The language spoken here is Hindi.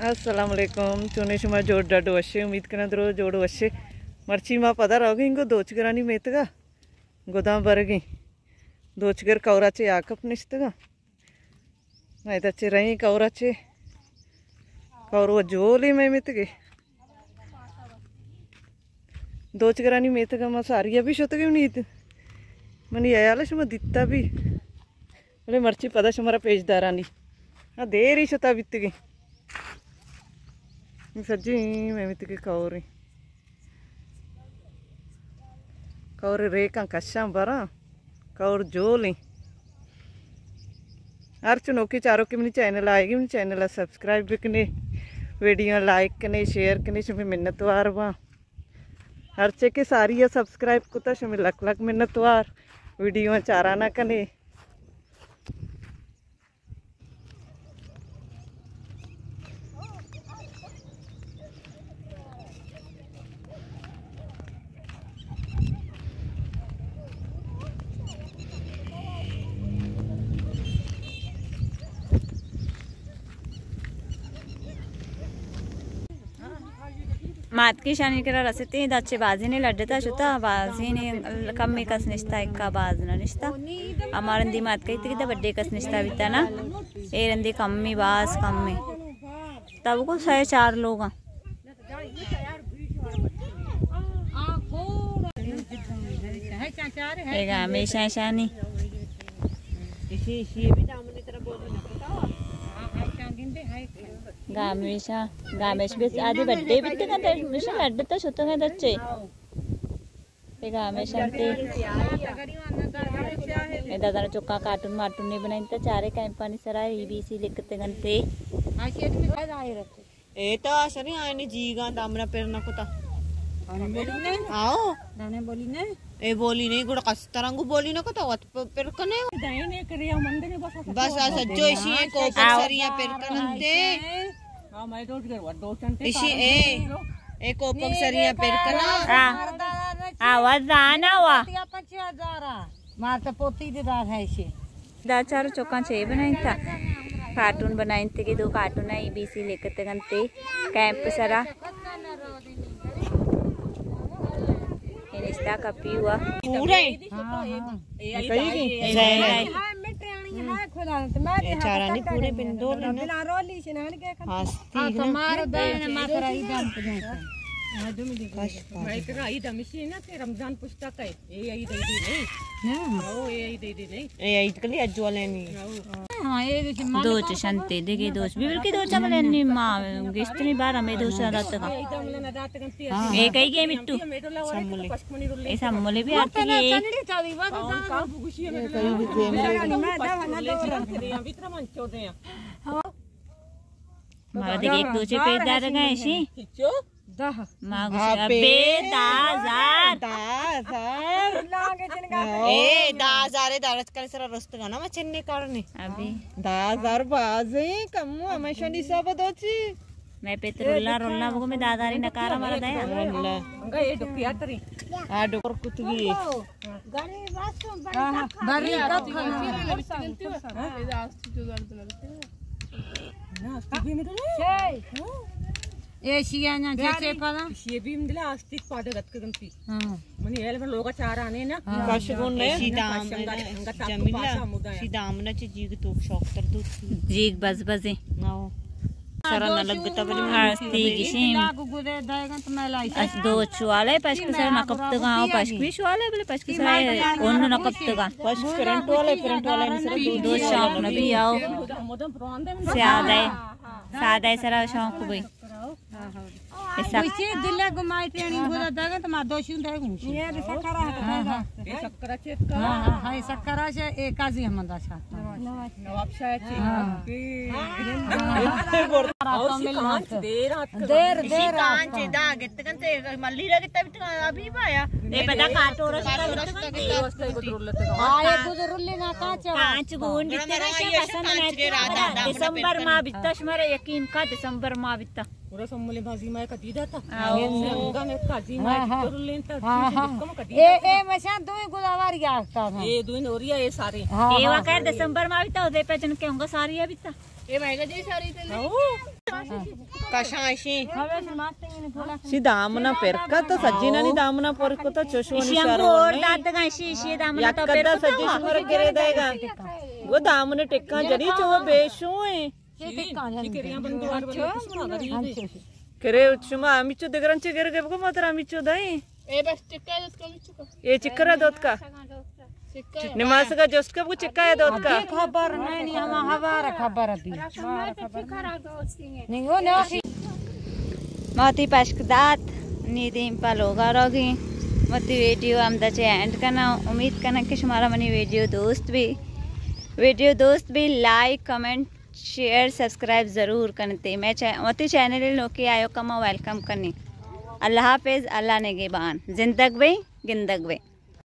अस्सलामुअलैकुम चुने शुमा जोड़ डाडो वशे उम्मीद करना दरो जोड़ वशे मर्ची मा पदा रहोगे इंको दोचगरानी मेतगा गोदाम बरगी दोचगर कौराचे आकपनिस्तगा मैदाचे रही कौराचे कौरव जोली में मेतगे दोचगरानी मेतगा मा सारिया भी शोतगे नीत मनी आयाला शुमा दित्ता भी अरे मर्ची पदा शुमारा पेजदारानी हाँ देरी शोता बित्तगे सज्जी मेमितिके कौरी कौरी रेखा कशा बरा कौर जोली अर्चु नोकी चारों की मेरी चैनल आएगी मेरी चैनल सब्सक्राइब भी कने वीडियो लाइक कने शेयर कने शुमी मिन्नतवार वहाँ अर्चे के सारी है सब्सक्राइब कुता शुमी लक लक मिन्नतवार वीडियो चाराना कने मात की शानी करा रसते दच्चे बाजी ने लड्डता शुता बाजी ने कम में कस निश्ता इक्का बाज ना निश्ता हमारे दी मात कही थी कि बड्डे कस निश्ता बिता ना ए रंदी कम में बाज कम में तब को 4 लोग एक हमेशा शानी गामेश भी आधी बड्डे बित्ते का मिशन लड्डता शुतो है दच्चे ते गामेश अंते ए दादा ने चोका कार्टून मार्टून नहीं बनाई तो चारे कैंप पानी सरा ईबीसी लिखते गंते ए तो असरी आने जीगा दामरा पेरना कोता आओ दाने बोली ने ए बोली नहीं गुड़ कस्तरंगु बोली ना कोता वत पेरकने दाने करिया मंदिर बस सज्जो इसी एक ऊपर सरिया पेरकनते हां मैं रोज कर व 2 घंटे इसी एक ऊपर सरिया पेरकना आवाज आना वा 5000 मार तो पोती देदार है इसे दा चार चौका 6 बनाई था कार्टून बनाई थे कि 2 कार्टून है ईबीसी लेकर गंते कैंप सरा रिश्ता कपी हुआ पूरा चारानी पूरे बिंदो रमजान पुस्तक है दो चंते देखे दोस्त भी बिल्कुल दो चमले मां गिस्तनी बार हमें दो रात का एक ही गेम मिट्टू सम्मले ए सम्मले भी आती है मां देखे एक दूसरे पे दार गए सी मैं पेत्रुल्ला रोल्ला वो में दादारी नकारा मारा दया अंगा ये डुकिया तरी आ डुकर कुतगी बारी कब एशिया ना जैसे पदा ये भी मिला आस्तिक पादे गत गंती मनी एल में लोगा चार आने ना काशगुन ने सीदाम जमीला सीदाम ना जीग तो शौक कर दो जीग बस बजे नाओ सरा न लगता बली आस्ती किसी लागू गुदे दाएगा तो मैं लाई दो चुवाले पश्क सर नकप्त गांव पश्क भी चुवाले बोले पश्क सर ओन नकप्त गा पश्क करंट वाले ने सर दो शौक न भी आओ सादा सरा शौक भाई ऐसा दिल्ला घुमाई ट्रेनी बोला दागा तो मार दोषी उंदा घुमशी ये सकरा है ये सकरा चेक का हां ये सकरा से एक काजी हमदा छा नवाब शाह ची देर कांच दा गतकंते मल्ली रे गत अभी पाया ए पता काटोरा हां ये गुजरुल्ली ना कांच गुण बितरा से पसंद दिसंबर माह बित्तश मरे यकीन का दिसंबर माह बित्ता पूरा सम्मले भाजी माय का दीदा था गंगा में काजी माय गुजरुल्ली ता ए मशा दो गुदावारी आता था ए दो नोरिया ये सारे ए वाकर दिसंबर माह बित्ता ओदे पे जन के होगा सारी है बित्ता ए मायगा जी सारी ते कशाशी सी दामना पेरका तो सज्जिननी दामना पोरको चोशुवनी याकदा सज्जी सुमर गिरे देगा वो दामने टेक्का जरी चो बेशो है करे उचमा आमिचो दगरांचे गेरे गेबको मात्र आमिचो दाई ए बस टिक्का इसको मिचको ये चिकरा दोत का निमास का जोस्का वो चिक्का है दोत का खबर नहीं हम हमारा खबर दी नहीं हो ना मती पश्कदात नीदीम पलोगा रोगी मती वीडियो आमदा चे एंड करना उम्मीद करना कि हमारा मनी वीडियो दोस्त भी लाइक कमेंट शेयर सब्सक्राइब ज़रूर करते मैं मती चैनल लोग आयो कमा वेलकम करनी अल्लाह हाफिज़ अल्लाह ने गिबान जिंदग भाई गिंदग भाई।